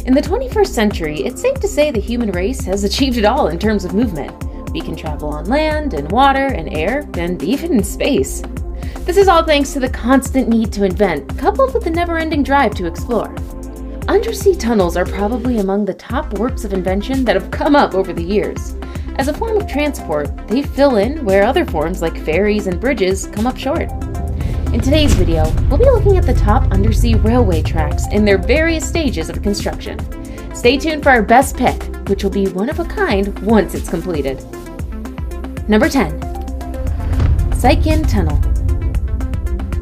In the 21st century, it's safe to say the human race has achieved it all in terms of movement. We can travel on land, and water, and air, and even in space. This is all thanks to the constant need to invent, coupled with the never-ending drive to explore. Undersea tunnels are probably among the top works of invention that have come up over the years. As a form of transport, they fill in where other forms like ferries and bridges come up short. In today's video, we'll be looking at the top undersea railway tracks in their various stages of construction. Stay tuned for our best pick, which will be one of a kind once it's completed. Number 10. Seikan Tunnel.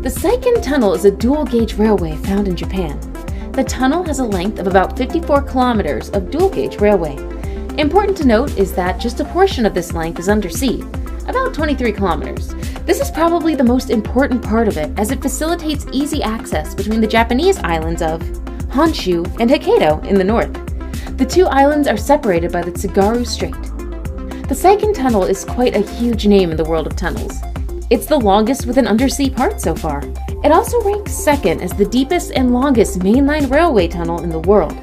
The Seikan Tunnel is a dual-gauge railway found in Japan. The tunnel has a length of about 54 kilometers of dual-gauge railway. Important to note is that just a portion of this length is undersea, about 23 kilometers. This is probably the most important part of it, as it facilitates easy access between the Japanese islands of Honshu and Hokkaido in the north. The two islands are separated by the Tsugaru Strait. The Seikan Tunnel is quite a huge name in the world of tunnels. It's the longest with an undersea part so far. It also ranks second as the deepest and longest mainline railway tunnel in the world.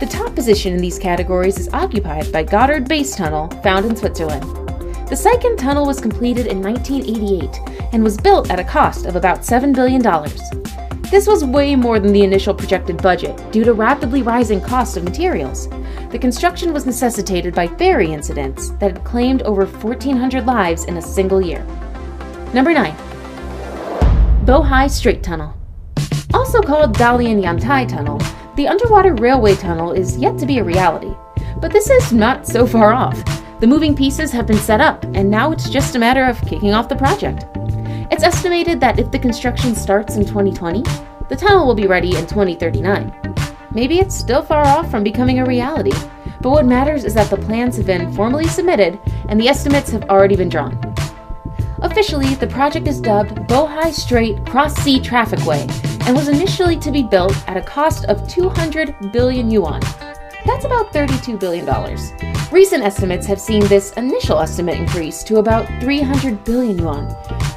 The top position in these categories is occupied by Gotthard Base Tunnel, found in Switzerland. The Seikan Tunnel was completed in 1988 and was built at a cost of about $7 billion. This was way more than the initial projected budget due to rapidly rising costs of materials. The construction was necessitated by ferry incidents that had claimed over 1,400 lives in a single year. Number 9. Bohai Strait Tunnel. Also called Dalian Yantai Tunnel, the underwater railway tunnel is yet to be a reality. But this is not so far off. The moving pieces have been set up, and now it's just a matter of kicking off the project. It's estimated that if the construction starts in 2020, the tunnel will be ready in 2039. Maybe it's still far off from becoming a reality, but what matters is that the plans have been formally submitted and the estimates have already been drawn. Officially, the project is dubbed Bohai Strait Cross-Sea Trafficway and was initially to be built at a cost of 200 billion yuan. That's about $32 billion. Recent estimates have seen this initial estimate increase to about 300 billion yuan,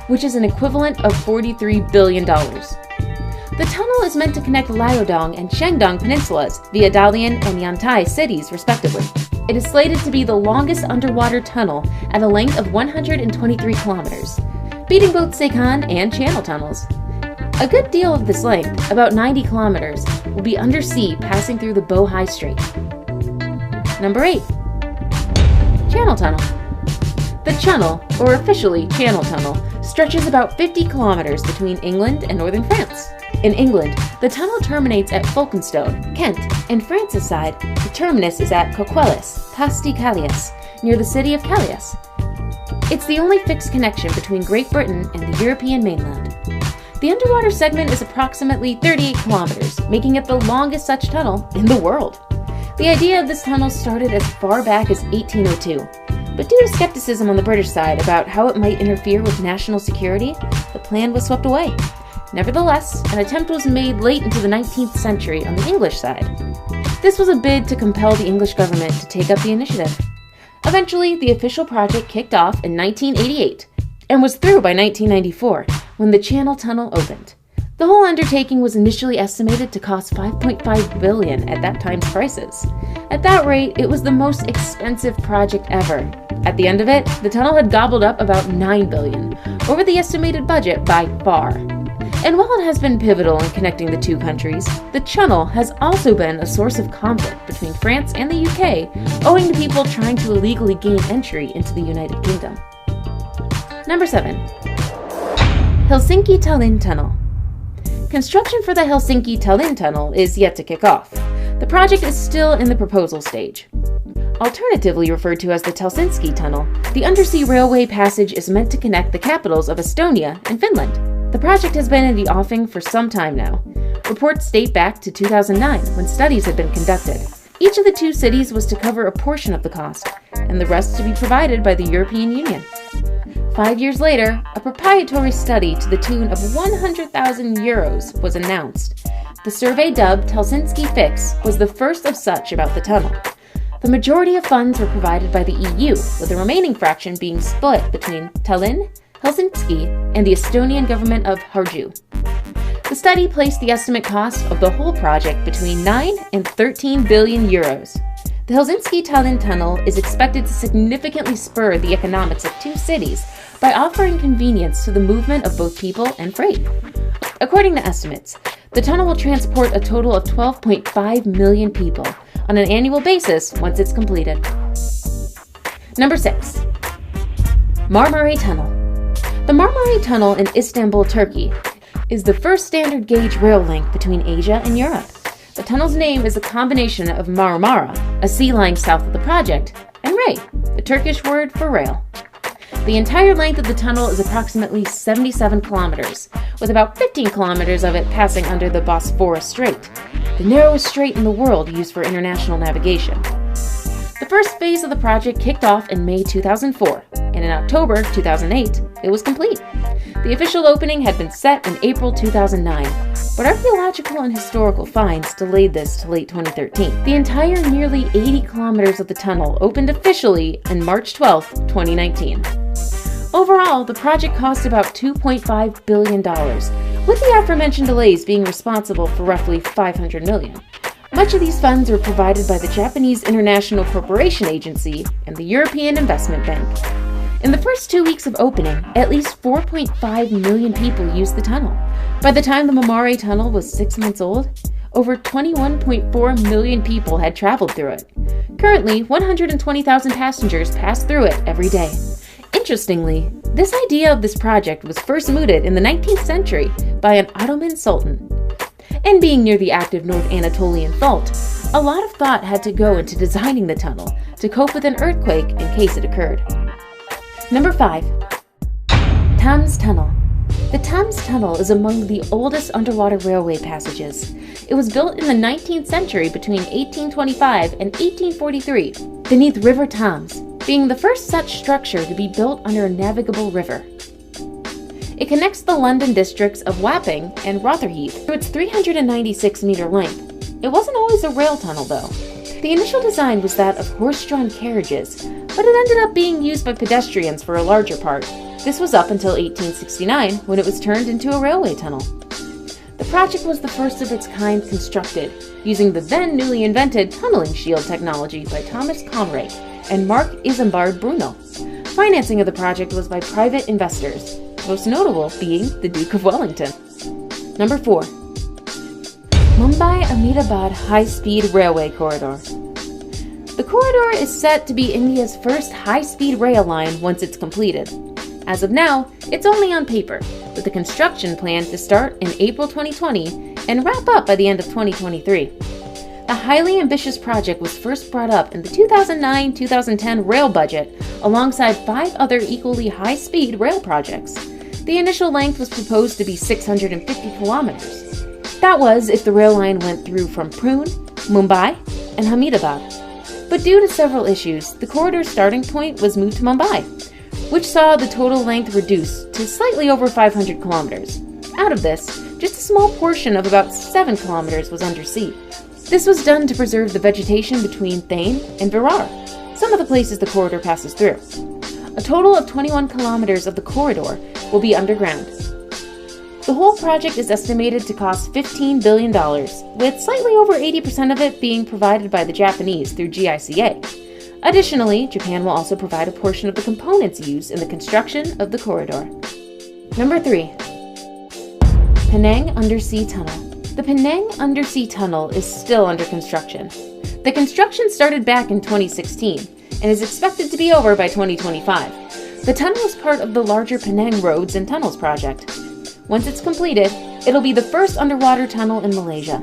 which is an equivalent of $43 billion. The tunnel is meant to connect Liaodong and Shandong peninsulas via Dalian and Yantai cities, respectively. It is slated to be the longest underwater tunnel at a length of 123 kilometers, beating both Seikan and Channel tunnels. A good deal of this length, about 90 kilometers, will be undersea, passing through the Bohai Strait. Number 8. Channel Tunnel. The Channel, or officially Channel Tunnel, stretches about 50 kilometers between England and northern France. In England, the tunnel terminates at Folkestone, Kent, and France's side, the terminus is at Coquelles, Casti Calais, near the city of Calais. It's the only fixed connection between Great Britain and the European mainland. The underwater segment is approximately 38 kilometers, making it the longest such tunnel in the world. The idea of this tunnel started as far back as 1802, but due to skepticism on the British side about how it might interfere with national security, the plan was swept away. Nevertheless, an attempt was made late into the 19th century on the English side. This was a bid to compel the English government to take up the initiative. Eventually, the official project kicked off in 1988 and was through by 1994 when the Channel Tunnel opened. The whole undertaking was initially estimated to cost $5.5 billion at that time's prices. At that rate, it was the most expensive project ever. At the end of it, the tunnel had gobbled up about $9 billion, over the estimated budget by far. And while it has been pivotal in connecting the two countries, the channel has also been a source of conflict between France and the UK, owing to people trying to illegally gain entry into the United Kingdom. Number 7. Helsinki-Tallinn Tunnel. Construction for the Helsinki-Tallinn Tunnel is yet to kick off. The project is still in the proposal stage. Alternatively referred to as the Helsinki Tunnel, the undersea railway passage is meant to connect the capitals of Estonia and Finland. The project has been in the offing for some time now. Reports date back to 2009, when studies had been conducted. Each of the two cities was to cover a portion of the cost, and the rest to be provided by the European Union. 5 years later, a proprietary study to the tune of 100,000 euros was announced. The survey, dubbed Helsinki Fix, was the first of such about the tunnel. The majority of funds were provided by the EU, with the remaining fraction being split between Tallinn, Helsinki, and the Estonian government of Harju. The study placed the estimate cost of the whole project between 9 and 13 billion euros. The Helsinki-Tallinn tunnel is expected to significantly spur the economics of two cities by offering convenience to the movement of both people and freight. According to estimates, the tunnel will transport a total of 12.5 million people on an annual basis once it's completed. Number 6. Marmara Tunnel. The Marmara Tunnel in Istanbul, Turkey, is the first standard gauge rail link between Asia and Europe. The tunnel's name is a combination of Marmara, a sea lying south of the project, and Ray, the Turkish word for rail. The entire length of the tunnel is approximately 77 kilometers, with about 15 kilometers of it passing under the Bosphorus Strait, the narrowest strait in the world used for international navigation. The first phase of the project kicked off in May 2004, and in October 2008, it was complete. The official opening had been set in April 2009, but archaeological and historical finds delayed this to late 2013. The entire nearly 80 kilometers of the tunnel opened officially on March 12, 2019. Overall, the project cost about $2.5 billion, with the aforementioned delays being responsible for roughly $500 million. Much of these funds were provided by the Japanese International Cooperation Agency and the European Investment Bank. In the first 2 weeks of opening, at least 4.5 million people used the tunnel. By the time the Marmara Tunnel was 6 months old, over 21.4 million people had traveled through it. Currently, 120,000 passengers pass through it every day. Interestingly, this idea of this project was first mooted in the 19th century by an Ottoman sultan. And being near the active North Anatolian Fault, a lot of thought had to go into designing the tunnel to cope with an earthquake in case it occurred. Number 5. Thames Tunnel. The Thames Tunnel is among the oldest underwater railway passages. It was built in the 19th century between 1825 and 1843 beneath River Thames, being the first such structure to be built under a navigable river. It connects the London districts of Wapping and Rotherhithe through its 396-meter length. It wasn't always a rail tunnel, though. The initial design was that of horse-drawn carriages, but it ended up being used by pedestrians for a larger part. This was up until 1869, when it was turned into a railway tunnel. The project was the first of its kind constructed, using the then newly invented tunneling shield technology by Thomas Conrad and Mark Isambard Bruno. Financing of the project was by private investors, most notable being the Duke of Wellington. Number 4. Mumbai-Ahmedabad High-Speed Railway Corridor. The corridor is set to be India's first high-speed rail line once it's completed. As of now, it's only on paper, with the construction plan to start in April 2020 and wrap up by the end of 2023. The highly ambitious project was first brought up in the 2009-2010 rail budget alongside 5 other equally high-speed rail projects. The initial length was proposed to be 650 kilometers. That was if the rail line went through from Pune, Mumbai, and Ahmedabad. But due to several issues, the corridor's starting point was moved to Mumbai, which saw the total length reduced to slightly over 500 kilometers. Out of this, just a small portion of about 7 kilometers was undersea. This was done to preserve the vegetation between Thane and Virar, some of the places the corridor passes through. A total of 21 kilometers of the corridor will be underground. The whole project is estimated to cost $15 billion, with slightly over 80% of it being provided by the Japanese through GICA. Additionally, Japan will also provide a portion of the components used in the construction of the corridor. Number 3. Penang Undersea Tunnel. The Penang Undersea Tunnel is still under construction. The construction started back in 2016 and is expected to be over by 2025. The tunnel is part of the larger Penang Roads and Tunnels project. Once it's completed, it'll be the first underwater tunnel in Malaysia.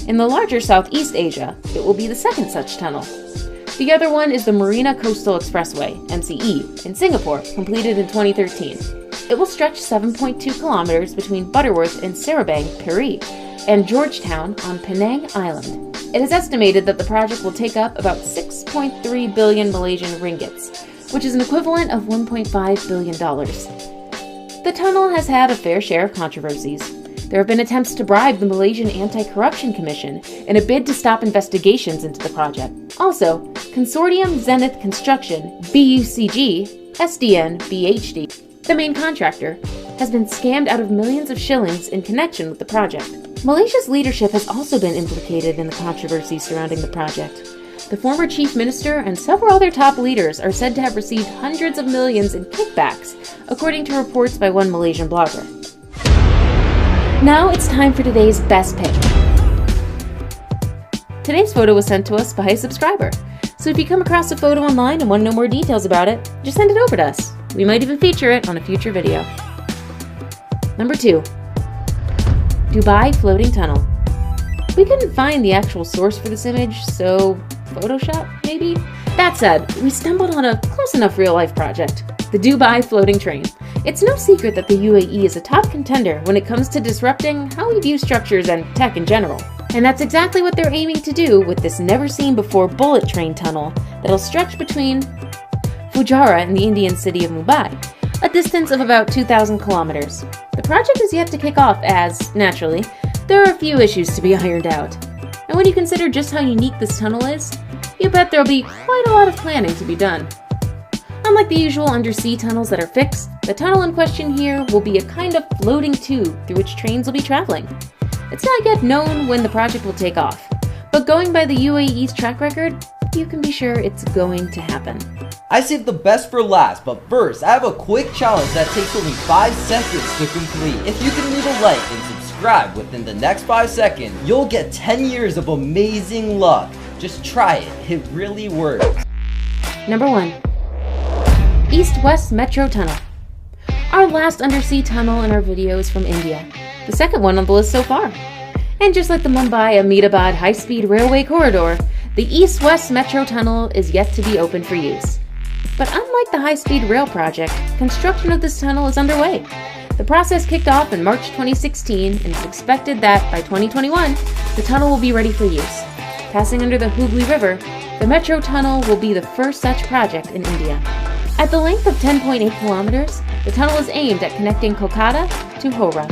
In the larger Southeast Asia, it will be the second such tunnel. The other one is the Marina Coastal Expressway, MCE, in Singapore, completed in 2013. It will stretch 7.2 kilometers between Butterworth and Sarabang, Peri, and Georgetown on Penang Island. It is estimated that the project will take up about 6.3 billion Malaysian ringgits, which is an equivalent of $1.5 billion. The tunnel has had a fair share of controversies. There have been attempts to bribe the Malaysian Anti-Corruption Commission in a bid to stop investigations into the project. Also, Consortium Zenith Construction, BUCG, SDN, BHD, the main contractor, has been scammed out of millions of shillings in connection with the project. Malaysia's leadership has also been implicated in the controversy surrounding the project. The former chief minister and several other top leaders are said to have received hundreds of millions in kickbacks, according to reports by one Malaysian blogger. Now it's time for today's best pick. Today's photo was sent to us by a subscriber, so if you come across a photo online and want to know more details about it, just send it over to us. We might even feature it on a future video. Number 2. Dubai Floating Tunnel. We couldn't find the actual source for this image, so Photoshop, maybe? That said, we stumbled on a close enough real-life project, the Dubai Floating Train. It's no secret that the UAE is a top contender when it comes to disrupting how we view structures and tech in general. And that's exactly what they're aiming to do with this never-seen-before bullet train tunnel that'll stretch between Fujairah and the Indian city of Mumbai, a distance of about 2,000 kilometers. The project is yet to kick off as, naturally, there are a few issues to be ironed out. And when you consider just how unique this tunnel is, you bet there'll be quite a lot of planning to be done. Unlike the usual undersea tunnels that are fixed, the tunnel in question here will be a kind of floating tube through which trains will be traveling. It's not yet known when the project will take off, but going by the UAE's track record, you can be sure it's going to happen. I saved the best for last, but first, I have a quick challenge that takes only 5 seconds to complete. If you can leave a like and subscribe within the next 5 seconds, you'll get 10 years of amazing luck. Just try it, it really works. Number 1. East-West Metro Tunnel. Our last undersea tunnel in our video is from India, the second one on the list so far. And just like the Mumbai-Ahmedabad high-speed railway corridor, the East-West Metro Tunnel is yet to be open for use. But unlike the high-speed rail project, construction of this tunnel is underway. The process kicked off in March 2016 and it's expected that by 2021, the tunnel will be ready for use. Passing under the Hooghly River, the Metro Tunnel will be the first such project in India. At the length of 10.8 kilometers, the tunnel is aimed at connecting Kolkata to Howrah.